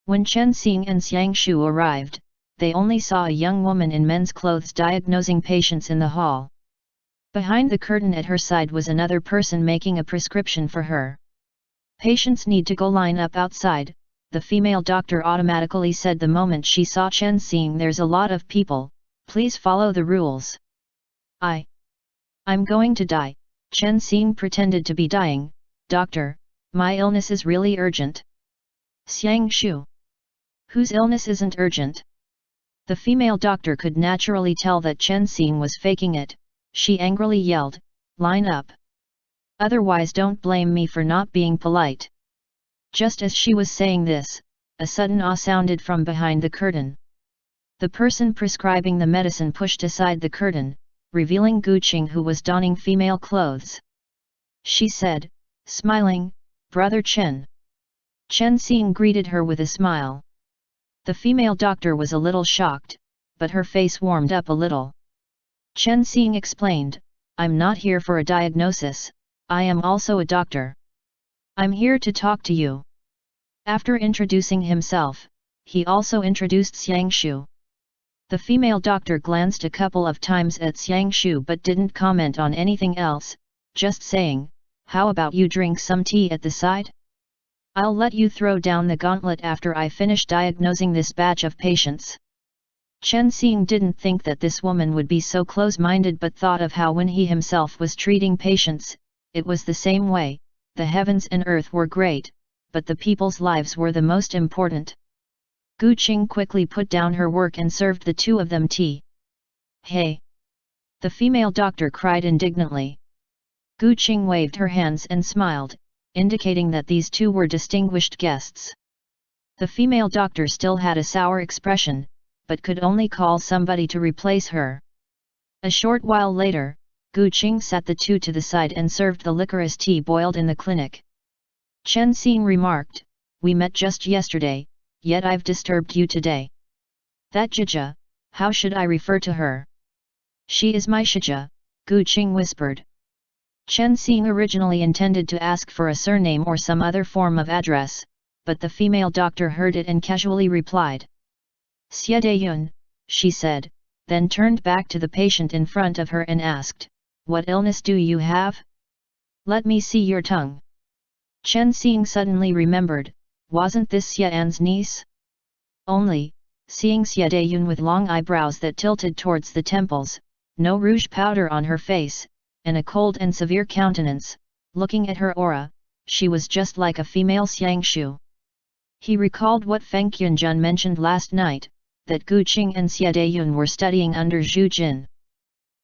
When Chen Xing and Xiang Shu arrived, they only saw a young woman in men's clothes diagnosing patients in the hall. Behind the curtain at her side was another person making a prescription for her. Patients need to go line up outside, the female doctor automatically said the moment she saw Chen Xing. There's a lot of people, please follow the rules. I'm going to die. Chen Xing pretended to be dying. Doctor, my illness is really urgent. Xiang Shu. Whose illness isn't urgent? The female doctor could naturally tell that Chen Xing was faking it. She angrily yelled, line up. Otherwise don't blame me for not being polite. Just as she was saying this, a sudden ah sounded from behind the curtain. The person prescribing the medicine pushed aside the curtain, revealing Gu Qing, who was donning female clothes. She said, smiling, Brother Chen. Chen Xing greeted her with a smile. The female doctor was a little shocked, but her face warmed up a little. Chen Xing explained, I'm not here for a diagnosis, I am also a doctor. I'm here to talk to you. After introducing himself, he also introduced Xiang Shu. The female doctor glanced a couple of times at Xiang Shu but didn't comment on anything else, just saying, how about you drink some tea at the side? I'll let you throw down the gauntlet after I finish diagnosing this batch of patients. Chen Xing didn't think that this woman would be so close-minded, but thought of how when he himself was treating patients, it was the same way. The heavens and earth were great, but the people's lives were the most important. Gu Qing quickly put down her work and served the two of them tea. Hey! The female doctor cried indignantly. Gu Qing waved her hands and smiled, indicating that these two were distinguished guests. The female doctor still had a sour expression, but could only call somebody to replace her. A short while later, Gu Qing sat the two to the side and served the licorice tea boiled in the clinic. Chen Xing remarked, "We met just yesterday, yet I've disturbed you today." "That Jija, how should I refer to her?" "She is my Shija," Gu Qing whispered. Chen Xing originally intended to ask for a surname or some other form of address, but the female doctor heard it and casually replied. "Xie Dayun," she said, then turned back to the patient in front of her and asked, "What illness do you have? Let me see your tongue." Chen Xing suddenly remembered, wasn't this Xie An's niece? Only, seeing Xie Dayun with long eyebrows that tilted towards the temples, no rouge powder on her face, and a cold and severe countenance, looking at her aura, she was just like a female Xiangshu. He recalled what Feng Qunjun mentioned last night, that Gu Qing and Xie Dayun were studying under Zhu Jin.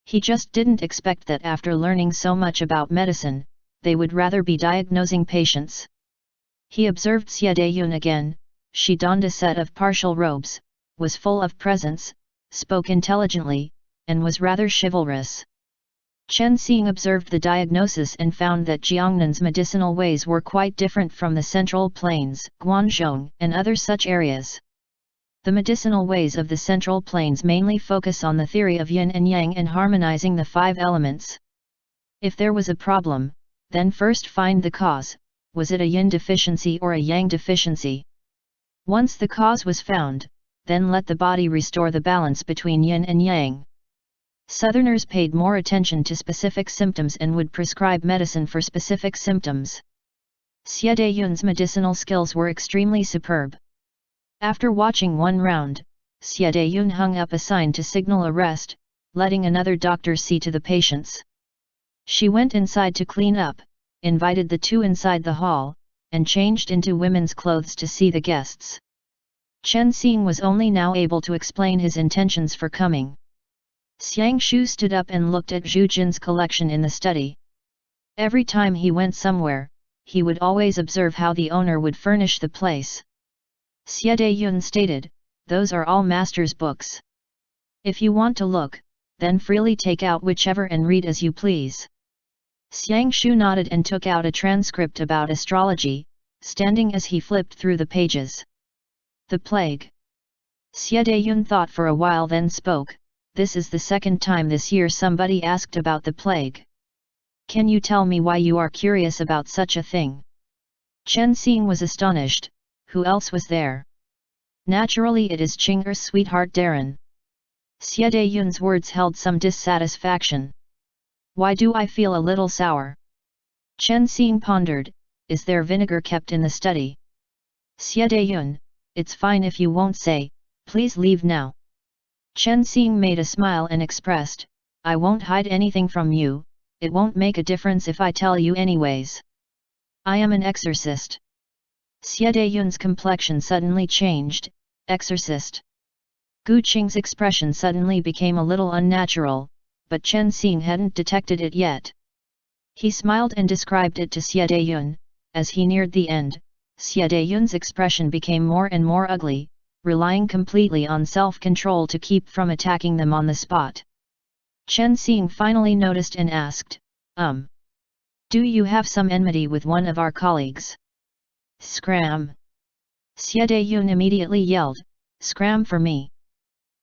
He just didn't expect that after learning so much about medicine, they would rather be diagnosing patients. He observed Xie Dayun again. She donned a set of partial robes, was full of presence, spoke intelligently, and was rather chivalrous. Chen Xing observed the diagnosis and found that Jiangnan's medicinal ways were quite different from the Central Plains, Guangzhou, and other such areas. The medicinal ways of the Central Plains mainly focus on the theory of yin and yang and harmonizing the five elements. If there was a problem, then first find the cause. Was it a yin deficiency or a yang deficiency? Once the cause was found, then let the body restore the balance between yin and yang. Southerners paid more attention to specific symptoms and would prescribe medicine for specific symptoms. Xie Dayun's medicinal skills were extremely superb. After watching one round, Xie Dayun hung up a sign to signal a rest, letting another doctor see to the patients. She went inside to clean up, invited the two inside the hall, and changed into women's clothes to see the guests. Chen Xing was only now able to explain his intentions for coming. Xiangshu stood up and looked at Zhu Jin's collection in the study. Every time he went somewhere, he would always observe how the owner would furnish the place. Xie Dayun stated, "Those are all master's books. If you want to look, then freely take out whichever and read as you please." Xiangshu nodded and took out a transcript about astrology, standing as he flipped through the pages. The plague. Xie Dayun thought for a while then spoke, "This is the second time this year somebody asked about the plague. Can you tell me why you are curious about such a thing?" Chen Xing was astonished. Who else was there? Naturally it is Qing'er's sweetheart Darren. Xie Dayun's words held some dissatisfaction. "Why do I feel a little sour?" Chen Xing pondered, "Is there vinegar kept in the study?" Xie Dayun, "It's fine if you won't say, please leave now." Chen Xing made a smile and expressed, "I won't hide anything from you, it won't make a difference if I tell you anyways. I am an exorcist." Xie Dayun's complexion suddenly changed. Exorcist. Gu Qing's expression suddenly became a little unnatural, but Chen Xing hadn't detected it yet. He smiled and described it to Xie Dayun. As he neared the end, Xie Dayun's expression became more and more ugly, relying completely on self-control to keep from attacking them on the spot. Chen Xing finally noticed and asked, "Do you have some enmity with one of our colleagues?" "Scram!" Xie Dayun immediately yelled, "Scram for me!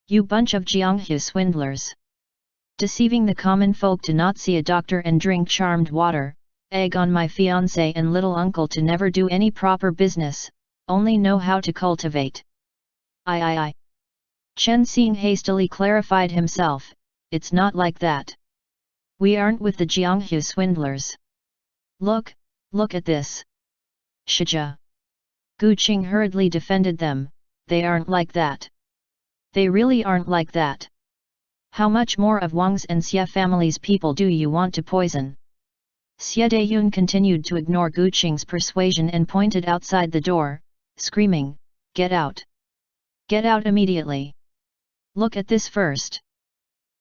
You bunch of Jianghu swindlers! Deceiving the common folk to not see a doctor and drink charmed water, egg on my fiancé and little uncle to never do any proper business, only know how to cultivate." I. Chen Xing hastily clarified himself, "It's not like that. We aren't with the Jianghu swindlers. Look at this. Shija. Gu Qing hurriedly defended them, they aren't like that. They really aren't like that. How much more of Wang's and Xie family's people do you want to poison? Xie Dayun continued to ignore Gu Qing's persuasion and pointed outside the door, screaming, "Get out! Get out immediately! Look at this first!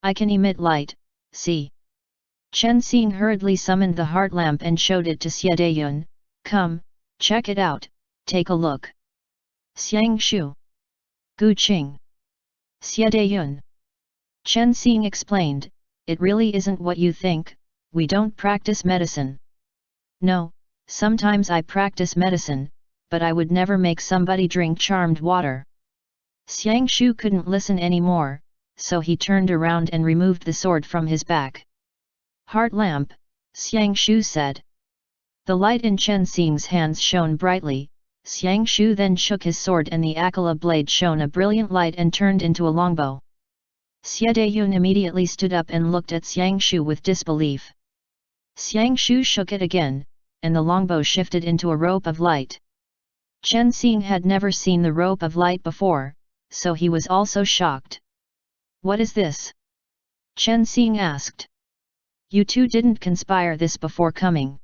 I can emit light, see!" Chen Xing hurriedly summoned the heart lamp and showed it to Xie Dayun, "Come, check it out, take a look." Xiang Shu. Gu Qing. Xie Dayun. Chen Xing explained, "It really isn't what you think, we don't practice medicine." "No, sometimes I practice medicine, but I would never make somebody drink charmed water." Xiang Shu couldn't listen anymore, so he turned around and removed the sword from his back. "Heart lamp," Xiang Shu said. The light in Chen Xing's hands shone brightly. Xiang Shu then shook his sword and the Akala blade shone a brilliant light and turned into a longbow. Xie Dayun immediately stood up and looked at Xiang Shu with disbelief. Xiang Shu shook it again, and the longbow shifted into a rope of light. Chen Xing had never seen the rope of light before, so he was also shocked. "What is this?" Chen Xing asked. "You two didn't conspire this before coming?"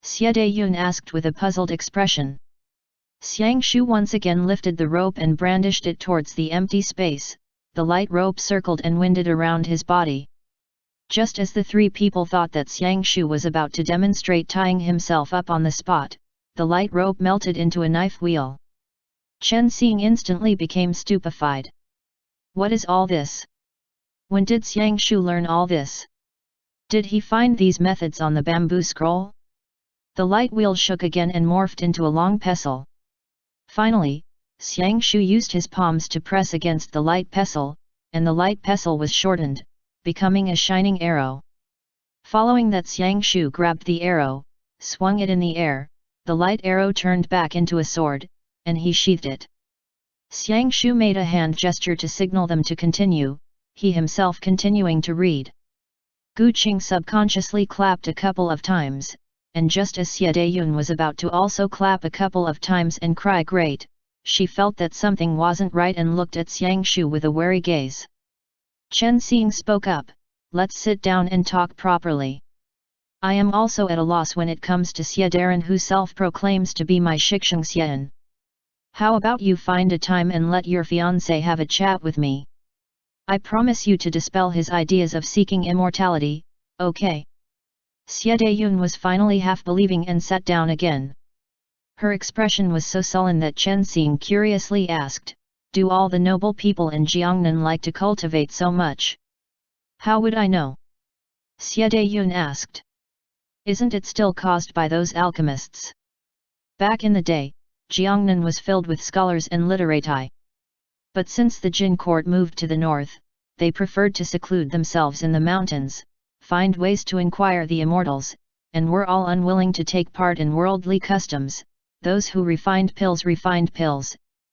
Xie Dayun asked with a puzzled expression. Xiang Shu once again lifted the rope and brandished it towards the empty space. The light rope circled and winded around his body. Just as the three people thought that Xiang Shu was about to demonstrate tying himself up on the spot, the light rope melted into a knife wheel. Chen Xing instantly became stupefied. "What is all this? When did Xiang Shu learn all this? Did he find these methods on the bamboo scroll?" The light wheel shook again and morphed into a long pestle. Finally, Xiang Shu used his palms to press against the light pestle, and the light pestle was shortened, becoming a shining arrow. Following that, Xiang Shu grabbed the arrow, swung it in the air, the light arrow turned back into a sword, and he sheathed it. Xiang Shu made a hand gesture to signal them to continue, he himself continuing to read. Gu Qing subconsciously clapped a couple of times, and just as Xie Dayun was about to also clap a couple of times and cry "Great!" she felt that something wasn't right and looked at Xiang Shu with a wary gaze. Chen Xing spoke up, "Let's sit down and talk properly. I am also at a loss when it comes to Xie Daren, who self-proclaims to be my Shixing Xian. How about you find a time and let your fiancé have a chat with me? I promise you to dispel his ideas of seeking immortality, okay?" Xie Dayun was finally half-believing and sat down again. Her expression was so sullen that Chen Xing curiously asked, "Do all the noble people in Jiangnan like to cultivate so much?" "How would I know?" Xie Dayun asked. "Isn't it still caused by those alchemists?" Back in the day, Jiangnan was filled with scholars and literati. But since the Jin court moved to the north, they preferred to seclude themselves in the mountains, find ways to inquire the immortals, and were all unwilling to take part in worldly customs. Those who refined pills,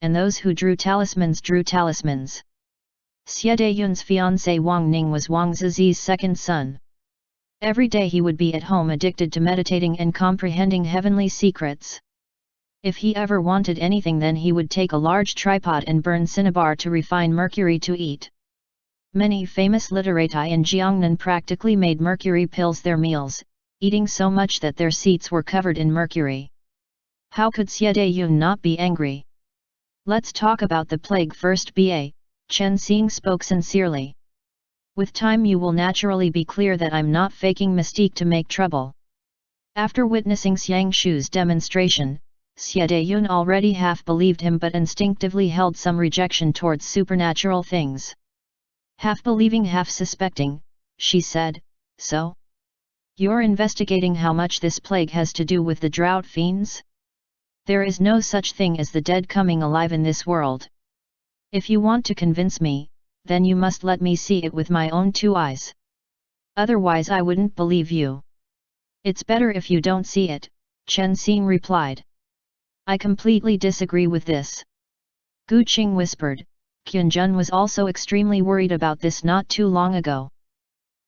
and those who drew talismans. Xie Dayun's fiancé Wang Ning was Wang Zizi's second son. Every day he would be at home addicted to meditating and comprehending heavenly secrets. If he ever wanted anything, then he would take a large tripod and burn cinnabar to refine mercury to eat. Many famous literati in Jiangnan practically made mercury pills their meals, eating so much that their seats were covered in mercury. How could Xie Dayun not be angry? "Let's talk about the plague first, Ba," Chen Xing spoke sincerely. "With time you will naturally be clear that I'm not faking mystique to make trouble." After witnessing Xiang Shu's demonstration, Xie Dayun already half believed him but instinctively held some rejection towards supernatural things. Half believing, half suspecting, she said, "So? You're investigating how much this plague has to do with the drought fiends? There is no such thing as the dead coming alive in this world. If you want to convince me, then you must let me see it with my own two eyes. Otherwise I wouldn't believe you." "It's better if you don't see it," Chen Xing replied. "I completely disagree with this." Gu Qing whispered. Qianjun was also extremely worried about this not too long ago.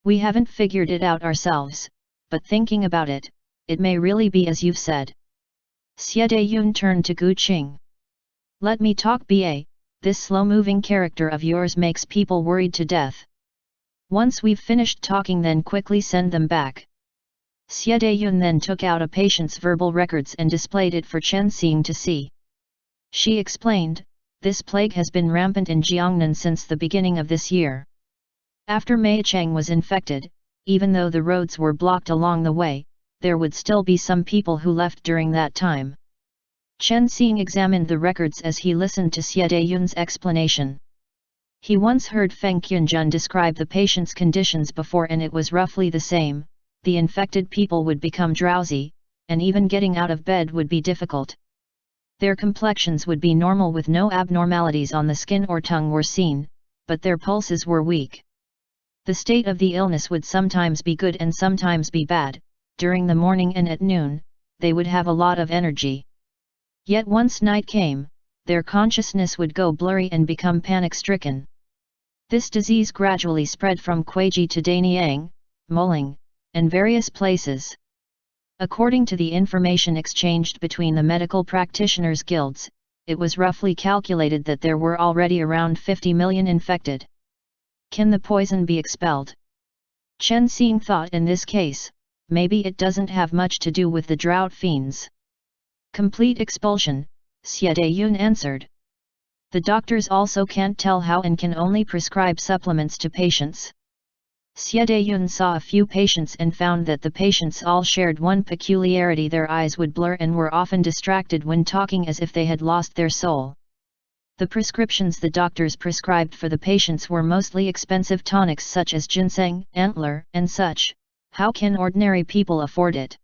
"We haven't figured it out ourselves, but thinking about it, it may really be as you've said." Xie Dayun turned to Gu Qing. Let me talk ba, this slow-moving character of yours makes people worried to death. Once we've finished talking then quickly send them back. Xie Dayun then took out a patient's verbal records and displayed it for Chen Xing to see. She explained, this plague has been rampant in Jiangnan since the beginning of this year. After Mei Cheng was infected, even though the roads were blocked along the way, there would still be some people who left during that time. Chen Xing examined the records as he listened to Xie Dayun's explanation. He once heard Feng Qunjun describe the patient's conditions before and it was roughly the same. The infected people would become drowsy, and even getting out of bed would be difficult. Their complexions would be normal with no abnormalities on the skin or tongue were seen, but their pulses were weak. The state of the illness would sometimes be good and sometimes be bad. During the morning and at noon, they would have a lot of energy. Yet once night came, their consciousness would go blurry and become panic-stricken. This disease gradually spread from Kuiji to Danyang, Moling, and various places. According to the information exchanged between the medical practitioners' guilds, it was roughly calculated that there were already around 50 million infected. Can the poison be expelled? Chen Xing thought in this case, maybe it doesn't have much to do with the drought fiends. Complete expulsion, Xie Dayun answered. The doctors also can't tell how and can only prescribe supplements to patients. Xie Dayun saw a few patients and found that the patients all shared one peculiarity: their eyes would blur and were often distracted when talking as if they had lost their soul. The prescriptions the doctors prescribed for the patients were mostly expensive tonics such as ginseng, antler, and such. How can ordinary people afford it?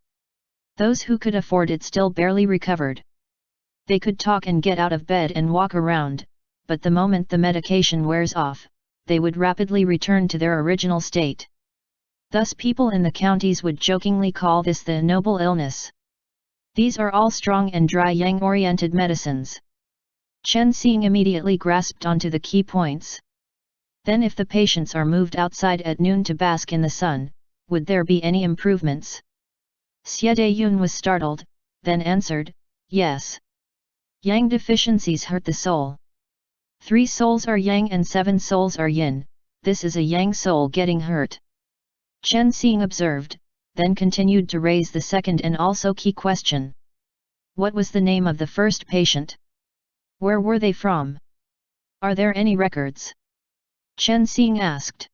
Those who could afford it still barely recovered. They could talk and get out of bed and walk around, but the moment the medication wears off, they would rapidly return to their original state. Thus people in the counties would jokingly call this the noble illness. These are all strong and dry yang-oriented medicines. Chen Xing immediately grasped onto the key points. Then if the patients are moved outside at noon to bask in the sun, would there be any improvements? Xie Dayun was startled, then answered, yes. Yang deficiencies hurt the soul. 3 souls are yang and 7 souls are yin, this is a yang soul getting hurt. Chen Xing observed, then continued to raise the second and also key question. What was the name of the first patient? Where were they from? Are there any records? Chen Xing asked.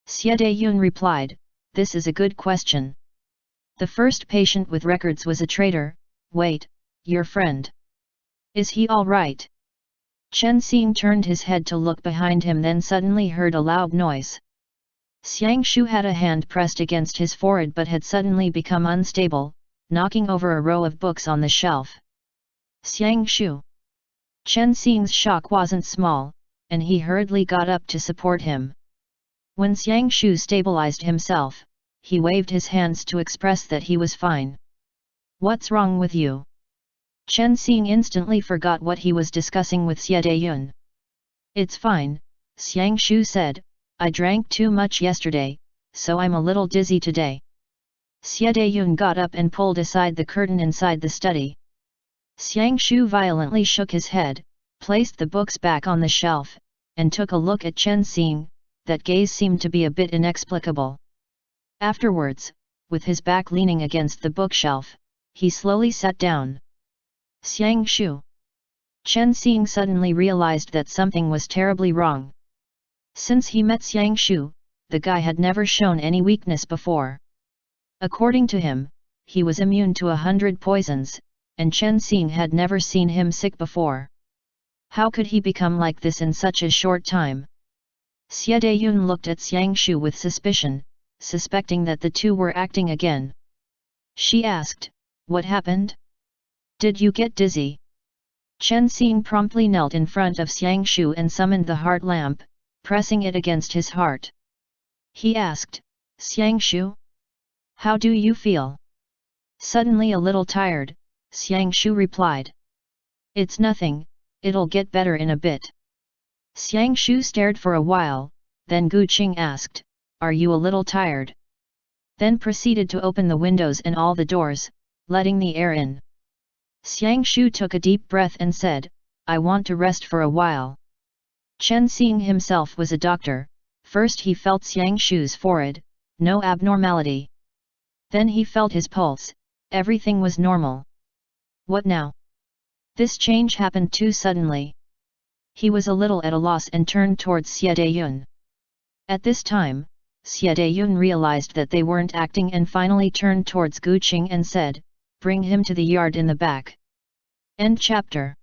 Xie Dayun replied, this is a good question. The first patient with records was a traitor. Wait, your friend. Is he all right? Chen Xing turned his head to look behind him, then suddenly heard a loud noise. Xiang Shu had a hand pressed against his forehead but had suddenly become unstable, knocking over a row of books on the shelf. Xiang Shu. Chen Xing's shock wasn't small, and he hurriedly got up to support him. When Xiang Shu stabilized himself, he waved his hands to express that he was fine. What's wrong with you? Chen Xing instantly forgot what he was discussing with Xie Dayun. It's fine, Xiang Shu said, I drank too much yesterday, so I'm a little dizzy today. Xie Dayun got up and pulled aside the curtain inside the study. Xiang Shu violently shook his head, placed the books back on the shelf, and took a look at Chen Xing. That gaze seemed to be a bit inexplicable. Afterwards, with his back leaning against the bookshelf, he slowly sat down. Xiang Shu. Chen Xing suddenly realized that something was terribly wrong. Since he met Xiang Shu, the guy had never shown any weakness before. According to him, he was immune to 100 poisons, and Chen Xing had never seen him sick before. How could he become like this in such a short time? Xie Dayun looked at Xiang Shu with suspicion, suspecting that the two were acting again. She asked, what happened? Did you get dizzy? Chen Xing promptly knelt in front of Xiang Shu and summoned the heart lamp, pressing it against his heart. He asked, Xiang Shu? How do you feel? Suddenly a little tired, Xiang Shu replied. It's nothing, it'll get better in a bit. Xiang Shu stared for a while, then Gu Qing asked, are you a little tired? Then proceeded to open the windows and all the doors, letting the air in. Xiang Shu took a deep breath and said, I want to rest for a while. Chen Xing himself was a doctor. First he felt Xiang Shu's forehead, no abnormality. Then he felt his pulse, everything was normal. What now? This change happened too suddenly. He was a little at a loss and turned towards Xie Dayun. At this time, Xie Dayun realized that they weren't acting and finally turned towards Gu Qing and said, bring him to the yard in the back. End chapter.